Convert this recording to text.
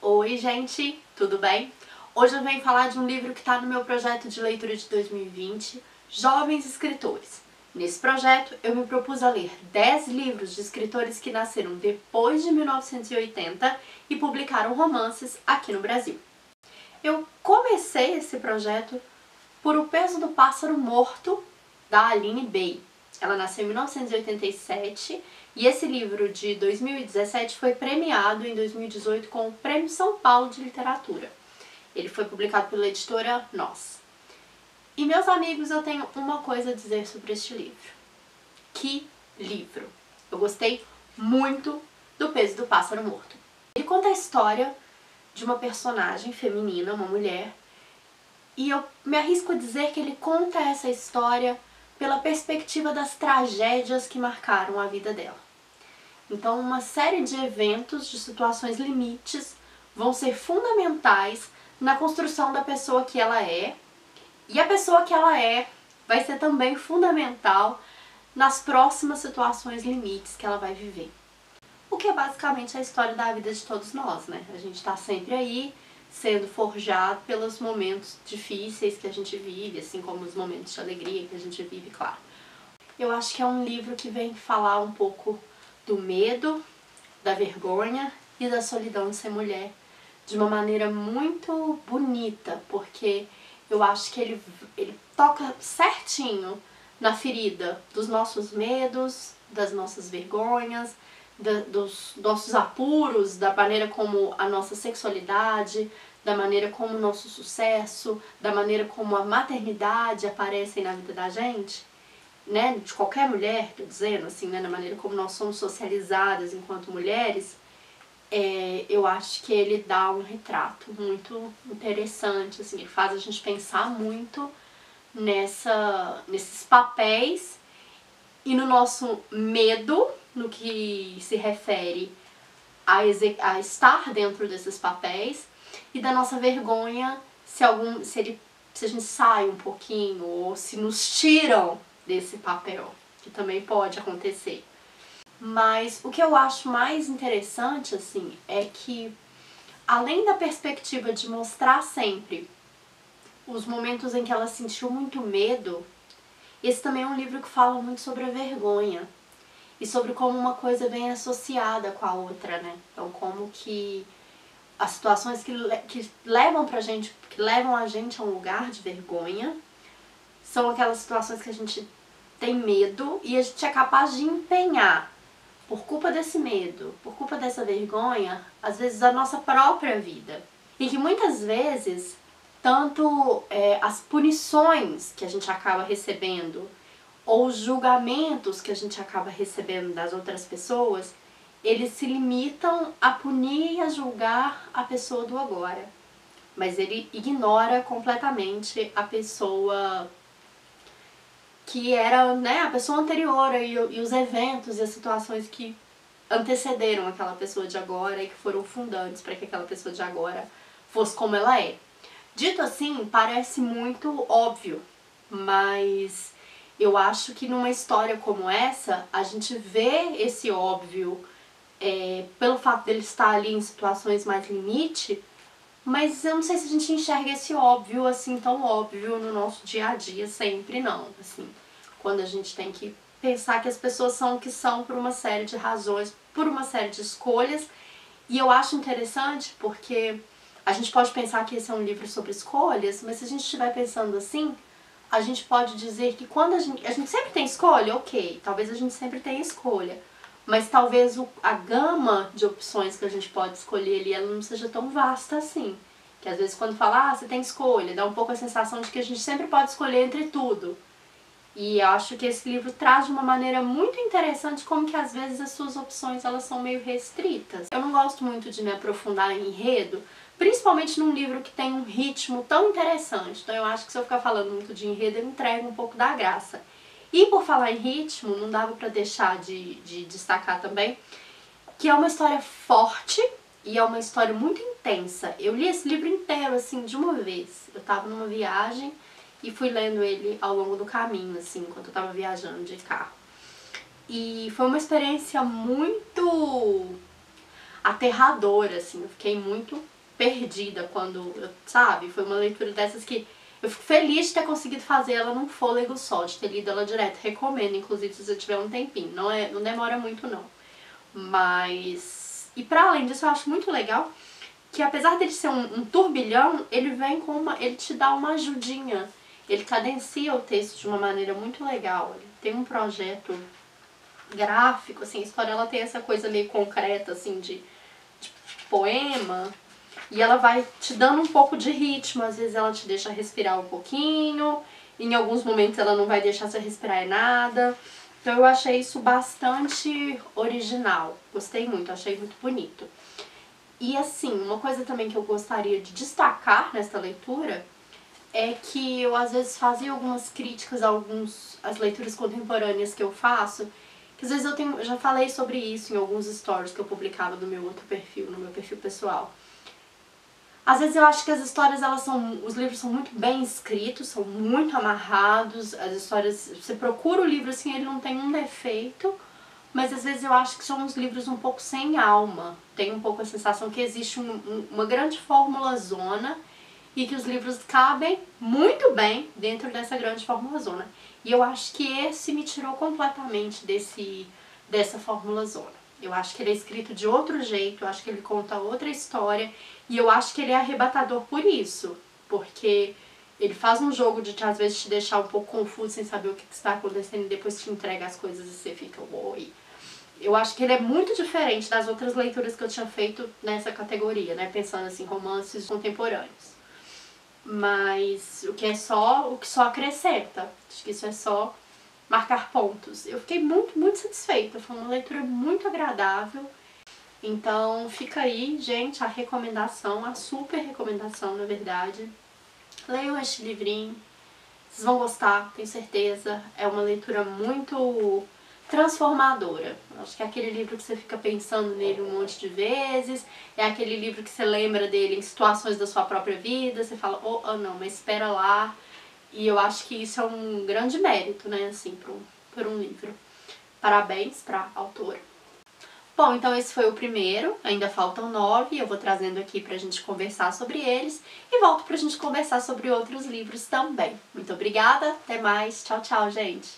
Oi gente, tudo bem? Hoje eu venho falar de um livro que está no meu projeto de leitura de 2020, Jovens Escritores. Nesse projeto eu me propus a ler 10 livros de escritores que nasceram depois de 1980 e publicaram romances aqui no Brasil. Eu comecei esse projeto por O Peso do Pássaro Morto, da Aline Bay. Ela nasceu em 1987 e esse livro de 2017 foi premiado em 2018 com o Prêmio São Paulo de Literatura. Ele foi publicado pela editora Nós. E meus amigos, eu tenho uma coisa a dizer sobre este livro. Que livro! Eu gostei muito do Peso do Pássaro Morto. Ele conta a história de uma personagem feminina, uma mulher, e eu me arrisco a dizer que ele conta essa história pela perspectiva das tragédias que marcaram a vida dela. Então, uma série de eventos, de situações limites, vão ser fundamentais na construção da pessoa que ela é, e a pessoa que ela é vai ser também fundamental nas próximas situações limites que ela vai viver. O que é basicamente a história da vida de todos nós, né? A gente tá sempre aí, sendo forjado pelos momentos difíceis que a gente vive, assim como os momentos de alegria que a gente vive, claro. Eu acho que é um livro que vem falar um pouco do medo, da vergonha e da solidão de ser mulher de uma maneira muito bonita, porque eu acho que ele toca certinho na ferida dos nossos medos, das nossas vergonhas, dos nossos apuros, da maneira como a nossa sexualidade, da maneira como o nosso sucesso, da maneira como a maternidade aparecem na vida da gente, né, de qualquer mulher, tô dizendo, assim, né, na maneira como nós somos socializadas enquanto mulheres. Eu acho que ele dá um retrato muito interessante, assim, ele faz a gente pensar muito nesses papéis e no nosso medo, no que se refere a estar dentro desses papéis, e da nossa vergonha se a gente sai um pouquinho ou se nos tiram desse papel, que também pode acontecer. Mas o que eu acho mais interessante, assim, é que além da perspectiva de mostrar sempre os momentos em que ela sentiu muito medo, esse também é um livro que fala muito sobre a vergonha e sobre como uma coisa vem associada com a outra, né? Então, como que as situações que levam a gente a um lugar de vergonha são aquelas situações que a gente tem medo e a gente é capaz de empenhar, por culpa desse medo, por culpa dessa vergonha, às vezes a nossa própria vida. E que muitas vezes, tanto as punições que a gente acaba recebendo, ou os julgamentos que a gente acaba recebendo das outras pessoas, eles se limitam a punir e a julgar a pessoa do agora. Mas ele ignora completamente a pessoa que era, né, a pessoa anterior e os eventos e as situações que antecederam aquela pessoa de agora e que foram fundantes para que aquela pessoa de agora fosse como ela é. Dito assim, parece muito óbvio, mas eu acho que numa história como essa, a gente vê esse óbvio pelo fato dele estar ali em situações mais limite, mas eu não sei se a gente enxerga esse óbvio assim tão óbvio no nosso dia a dia sempre, não. Assim, quando a gente tem que pensar que as pessoas são o que são por uma série de razões, por uma série de escolhas, e eu acho interessante porque a gente pode pensar que esse é um livro sobre escolhas, mas se a gente estiver pensando assim, a gente pode dizer que quando a gente sempre tem escolha, ok, talvez a gente sempre tenha escolha, mas talvez a gama de opções que a gente pode escolher ali, ela não seja tão vasta assim. Que às vezes quando fala, você tem escolha, dá um pouco a sensação de que a gente sempre pode escolher entre tudo. E eu acho que esse livro traz de uma maneira muito interessante como que às vezes as suas opções elas são meio restritas. Eu não gosto muito de me aprofundar em enredo, principalmente num livro que tem um ritmo tão interessante. Então eu acho que se eu ficar falando muito de enredo, eu entrego um pouco da graça. E por falar em ritmo, não dava pra deixar de destacar também que é uma história forte e é uma história muito intensa. Eu li esse livro inteiro, assim, de uma vez. Eu tava numa viagem e fui lendo ele ao longo do caminho, assim, enquanto eu tava viajando de carro. E foi uma experiência muito aterradora, assim. Eu fiquei muito perdida quando, sabe? Foi uma leitura dessas que eu fico feliz de ter conseguido fazer ela num fôlego só, de ter lido ela direto. Recomendo, inclusive, se você tiver um tempinho. Não demora muito, não. Mas... E pra além disso, eu acho muito legal que, apesar dele ser um turbilhão, ele vem com ele te dá uma ajudinha. Ele cadencia o texto de uma maneira muito legal. Ele tem um projeto gráfico, assim, a história ela tem essa coisa meio concreta, assim, de poema. E ela vai te dando um pouco de ritmo, às vezes ela te deixa respirar um pouquinho, em alguns momentos ela não vai deixar você respirar nada. Então eu achei isso bastante original, gostei muito, achei muito bonito. E assim, uma coisa também que eu gostaria de destacar nessa leitura é que eu às vezes fazia algumas críticas às leituras contemporâneas que eu faço, que às vezes eu já falei sobre isso em alguns stories que eu publicava no meu outro perfil, no meu perfil pessoal. Às vezes eu acho que as histórias, os livros são muito bem escritos, são muito amarrados, as histórias, você procura o livro assim, ele não tem um defeito, mas às vezes eu acho que são uns livros um pouco sem alma, tem um pouco a sensação que existe uma grande fórmula zona e que os livros cabem muito bem dentro dessa grande fórmula zona. E eu acho que esse me tirou completamente dessa fórmula zona. Eu acho que ele é escrito de outro jeito, eu acho que ele conta outra história e eu acho que ele é arrebatador por isso, porque ele faz um jogo de às vezes te deixar um pouco confuso sem saber o que está acontecendo e depois te entrega as coisas e você fica oi. Eu acho que ele é muito diferente das outras leituras que eu tinha feito nessa categoria, né, pensando assim, romances contemporâneos. Mas o que só acrescenta, acho que isso é só marcar pontos. Eu fiquei muito, muito satisfeita, foi uma leitura muito agradável. Então fica aí, gente, a recomendação, a super recomendação, na verdade. Leiam este livrinho, vocês vão gostar, tenho certeza. É uma leitura muito transformadora. Acho que é aquele livro que você fica pensando nele um monte de vezes, é aquele livro que você lembra dele em situações da sua própria vida, você fala, oh não, mas espera lá. E eu acho que isso é um grande mérito, né, assim, por um livro. Parabéns para a autora. Bom, então esse foi o primeiro, ainda faltam 9, eu vou trazendo aqui pra gente conversar sobre eles e volto pra gente conversar sobre outros livros também. Muito obrigada, até mais, tchau, tchau, gente!